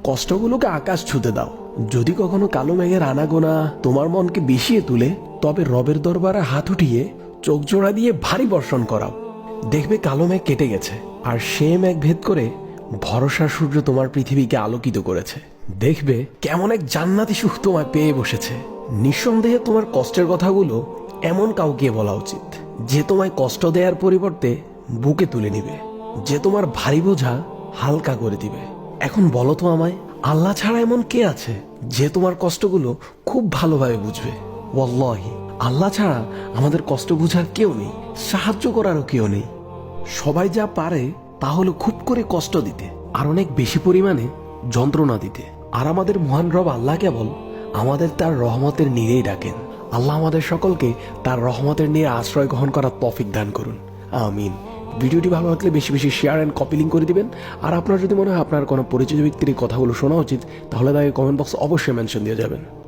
কষ্টগুলোকে আকাশ ছুতে দাও। যদি কখনো কালো মেঘের আনাগোনা তোমার মনকে বিষিয়ে তুলে, তবে রবের দরবারে হাত উঠিয়ে চোখ জোড়া দিয়ে ভারী বর্ষণ করাও। দেখবে কালো মেঘ কেটে গেছে, আর সে মেঘ ভেদ করে ভরসার সূর্য তোমার পৃথিবীকে আলোকিত করেছে। দেখবে কেমন এক জান্নাতি সুখ তোমায় পেয়ে বসেছে। নিঃসন্দেহে তোমার কষ্টের কথাগুলো এমন কাউকে বলা উচিত, যে তোমায় কষ্ট দেওয়ার পরিবর্তে বুকে তুলে নিবে, যে তোমার ভারী বোঝা হালকা করে দিবে। এখন বলো তো আমায়, আল্লাহ ছাড়া এমন কে আছে যে তোমার কষ্টগুলো খুব ভালোভাবে বুঝবে? ওয়াল্লাহি, আল্লাহ ছাড়া আমাদের কষ্ট বুঝার কেউ নেই, সাহায্য করারও কেউ নেই। সবাই যা পারে তা হলো খুব করে কষ্ট দিতে, আর অনেক বেশি পরিমাণে যন্ত্রণা দিতে। আর আমাদের মহান রব আল্লাহ কেবল আমাদের তার রহমতের নীড়েই ডাকেন। আল্লাহ আমাদের সকলকে তার রহমতের নিয়ে আশ্রয় গ্রহণ করার তৌফিক দান করুন, আমিন। ভিডিওটি ভালো লাগলে বেশি বেশি শেয়ার অ্যান্ড কপি লিঙ্ক করে দিবেন। আর আপনার যদি মনে হয় আপনার কোনো পরিচিত ব্যক্তির এই কথাগুলো শোনা উচিত, তাহলে তাকে কমেন্ট বক্সে অবশ্যই মেনশন দিয়ে যাবেন।